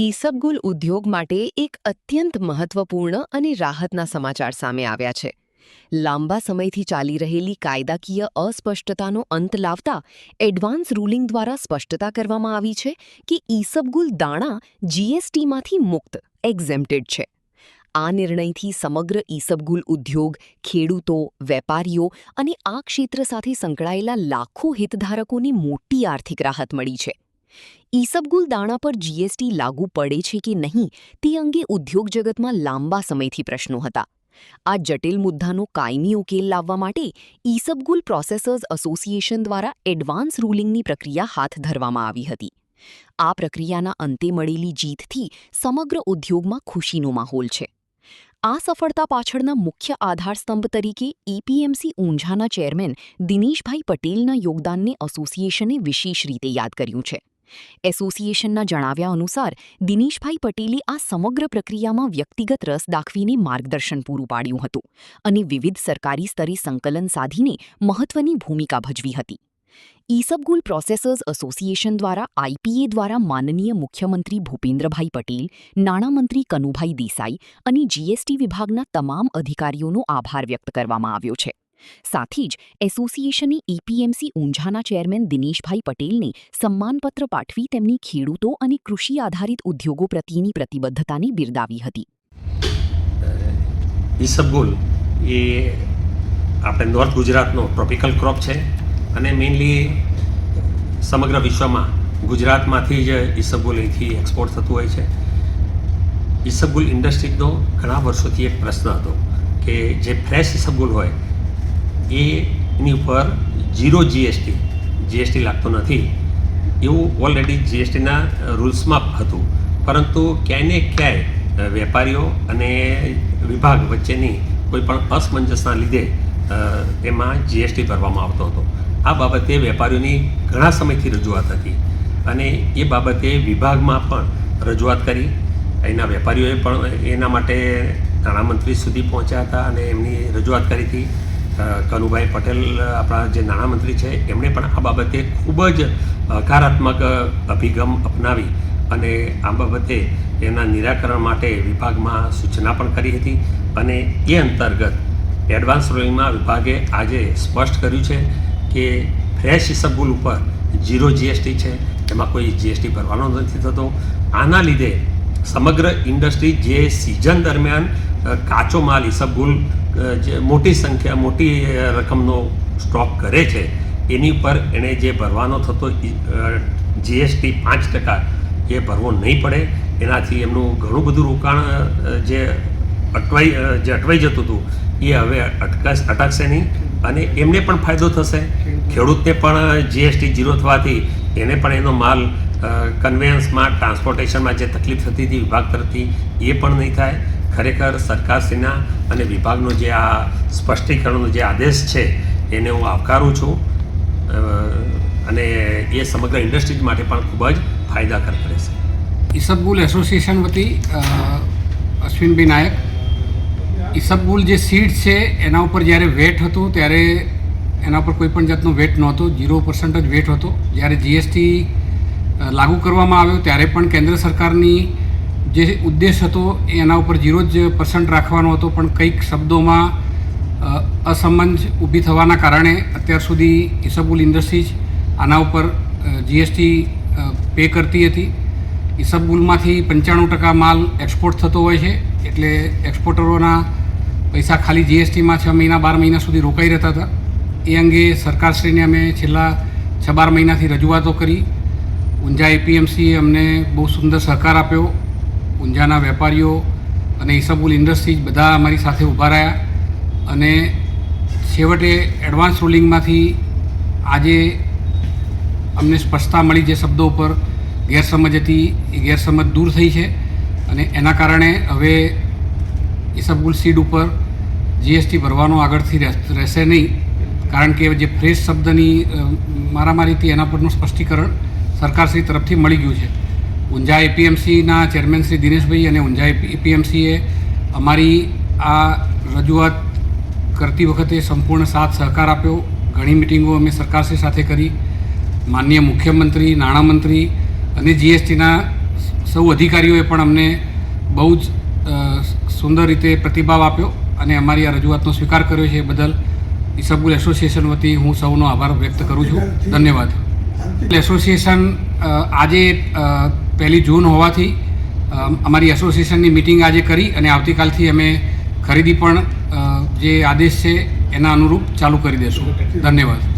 ઈસબગુલ ઉદ્યોગ માટે એક અત્યંત મહત્વપૂર્ણ અને રાહતના સમાચાર સામે આવ્યા છે. લાંબા સમયથી ચાલી રહેલી કાયદાકીય અસ્પષ્ટતાનો અંત લાવતા એડવાન્સ રૂલિંગ દ્વારા સ્પષ્ટતા કરવામાં આવી છે કે ઈસબગુલ દાણા જીએસટીમાંથી મુક્ત એક્ઝેમ્પ્ટેડ છે. આ નિર્ણયથી સમગ્ર ઈસબગુલ ઉદ્યોગ, ખેડૂતો, વેપારીઓ અને આ ક્ષેત્ર સાથે સંકળાયેલા લાખો હિતધારકોને મોટી આર્થિક રાહત મળી છે. ઈસબગુલ દાણા પર જીએસટી લાગુ પડે છે કે નહીં તે અંગે ઉદ્યોગ જગતમાં લાંબા સમયથી પ્રશ્નો હતા. આ જટિલ મુદ્દાનો કાયમી ઉકેલ લાવવા માટે ઈસબગુલ પ્રોસેસર્સ એસોસિએશન દ્વારા એડવાન્સ રૂલિંગની પ્રક્રિયા હાથ ધરવામાં આવી હતી. આ પ્રક્રિયાના અંતે મળેલી જીતથી સમગ્ર ઉદ્યોગમાં ખુશીનો માહોલ છે. આ સફળતા પાછળના મુખ્ય આધારસ્તંભ તરીકે એપીએમસી ઊંઝાના ચેરમેન દિનેશભાઈ પટેલના યોગદાનને એસોસિએશને વિશેષ રીતે યાદ કર્યું છે. એસોસિએશનના જણાવ્યા અનુસાર દિનેશભાઈ પટેલે આ સમગ્ર પ્રક્રિયામાં વ્યક્તિગત રસ દાખવીને માર્ગદર્શન પૂરું પાડ્યું હતું અને વિવિધ સરકારી સ્તરે સંકલન સાધીને મહત્વની ભૂમિકા ભજવી હતી. ઈસબગુલ પ્રોસેસર્સ એસોસિએશન દ્વારા આઈપીએ દ્વારા માનનીય મુખ્યમંત્રી ભૂપેન્દ્રભાઈ પટેલ, નાણામંત્રી કનુભાઈ દેસાઈ અને જીએસટી વિભાગના તમામ અધિકારીઓનો આભાર વ્યક્ત કરવામાં આવ્યો છે. સાથે જ એસોસિએશને એપીએમસી ઊંઝાના ચેરમેન દિનેશભાઈ પટેલને સન્માનપત્ર પાઠવી તેમની ખેડૂતો અને કૃષિ આધારિત ઉદ્યોગો પ્રત્યેની પ્રતિબદ્ધતાને બિરદાવી હતી. ઈસબગુલ એ આપણે નોર્થ ગુજરાતનો ટ્રોપિકલ ક્રોપ છે અને મેઇનલી સમગ્ર વિશ્વમાં ગુજરાતમાંથી જ ઈસબગુલ અહીંથી એક્સપોર્ટ થતું હોય છે. ઈસબગુલ ઇન્ડસ્ટ્રીઝનો ઘણા વર્ષોથી એક પ્રશ્ન હતો કે જે ફ્રેશ ઈસબગુલ હોય એની ઉપર ઝીરો જીએસટી લાગતો નથી એવું ઓલરેડી જીએસટીના રૂલ્સમાં હતું, પરંતુ ક્યાંય ને ક્યાંય વેપારીઓ અને વિભાગ વચ્ચેની કોઈ પણ અસમંજસના લીધે એમાં જીએસટી ભરવામાં આવતો હતો. આ બાબતે વેપારીઓની ઘણા સમયથી રજૂઆત હતી અને એ બાબતે વિભાગમાં પણ રજૂઆત કરી. અહીંના વેપારીઓએ પણ એના માટે નાણામંત્રી સુધી પહોંચ્યા હતા અને એમની રજૂઆત કરી હતી. કનુભાઈ પટેલ આપણા જે નાણામંત્રી છે એમણે પણ આ બાબતે ખૂબ જ હકારાત્મક અભિગમ અપનાવી અને આ બાબતે એના નિરાકરણ માટે વિભાગમાં સૂચના પણ કરી હતી અને એ અંતર્ગત એડવાન્સ રૂલિંગમાં વિભાગે આજે સ્પષ્ટ કર્યું છે કે ફ્રેશ ઈસબગુલ ઉપર ઝીરો જીએસટી છે, એમાં કોઈ જીએસટી ભરવાનો નથી થતો. આના લીધે સમગ્ર ઇન્ડસ્ટ્રી જે સિઝન દરમિયાન કાચો માલ ઈસબગુલ જે મોટી રકમનો સ્ટોક કરે છે એની ઉપર એણે જે ભરવાનો થતો જીએસટી 5% એ ભરવો નહીં પડે. એનાથી એમનું ઘણું બધું રોકાણ જે અટવાઈ જતું હતું એ હવે અટકશે નહીં અને એમને પણ ફાયદો થશે. ખેડૂતને પણ જીએસટી ઝીરો થવાથી એને પણ એનો માલ કન્વેયન્સમાં, ટ્રાન્સપોર્ટેશનમાં જે તકલીફ થતી હતી વિભાગ તરફથી એ પણ નહીં થાય. ખરેખર સરકારશ્રીના અને વિભાગનો જે આ સ્પષ્ટીકરણનો જે આદેશ છે એને હું આવકારું છું અને એ સમગ્ર ઇન્ડસ્ટ્રીઝ માટે પણ ખૂબ જ ફાયદાકારક રહેશે. ઈસબગુલ એસોસિએશન વતી અશ્વિનભાઈ નાયક. ઈસબગુલ જે સીડ છે એના ઉપર જ્યારે વેટ હતું ત્યારે એના ઉપર કોઈ પણ જાતનો વેટ નહોતો, 0% જ વેટ હતો. જ્યારે જીએસટી લાગુ કરવામાં આવ્યો ત્યારે પણ કેન્દ્ર સરકારની જે ઉદ્દેશ હતો એના ઉપર 0% રાખવાનો હતો, પણ કંઈક શબ્દોમાં અસમંજ ઊભી થવાના કારણે અત્યાર સુધી ઈસબગુલ ઇન્ડસ્ટ્રીઝ આના ઉપર જીએસટી પે કરતી હતી. ઈસબગુલમાંથી 95% માલ એક્સપોર્ટ થતો હોય છે, એટલે એક્સપોર્ટરોના પૈસા ખાલી જીએસટીમાં 6 મહિના 12 મહિના સુધી રોકાઈ રહેતા હતા. એ અંગે સરકારશ્રીને અમે છેલ્લા 6-12 મહિનાથી રજૂઆતો કરી. ઊંઝા એપીએમસીએ અમને બહુ સુંદર સહકાર આપ્યો. ઊંઝાના વેપારીઓ અને ઈસબગુલ ઇન્ડસ્ટ્રીઝ બધા અમારી સાથે ઊભા રહ્યા અને છેવટે એડવાન્સ રૂલિંગમાંથી આજે અમને સ્પષ્ટતા મળી. જે શબ્દો ઉપર ગેરસમજ હતી એ ગેરસમજ દૂર થઈ છે અને એના કારણે હવે ઈસબગુલ સીડ ઉપર જીએસટી ભરવાનો આગળથી રહેશે નહીં, કારણ કે જે ફ્રેશ શબ્દની મારામારીથી એના પરનું સ્પષ્ટીકરણ સરકારશ્રી તરફથી મળી ગયું છે. ઊંઝા એપીએમસીના ચેરમેન શ્રી દિનેશભાઈ અને ઊંઝા એપીએમસીએ અમારી આ રજૂઆત કરતી વખતે સંપૂર્ણ સાથ સહકાર આપ્યો. ઘણી મિટિંગો અમે સરકારશ્રી સાથે કરી. માનનીય મુખ્યમંત્રી, નાણામંત્રી અને જીએસટીના સૌ અધિકારીઓએ પણ અમને બહુ જ સુંદર રીતે પ્રતિભાવ આપ્યો અને અમારી આ રજૂઆતનો સ્વીકાર કર્યો છે. એ બદલ ઈસબગુલ એસોસિએશન વતી હું સૌનો આભાર વ્યક્ત કરું છું. ધન્યવાદ. એસોસિએશન આજે 1 જૂન હોવાથી અમારી એસોસિએશનની મિટિંગ આજે કરી અને આવતીકાલથી અમે ખરીદી પણ જે આદેશ છે એના અનુરૂપ ચાલુ કરી દઈશું. ધન્યવાદ.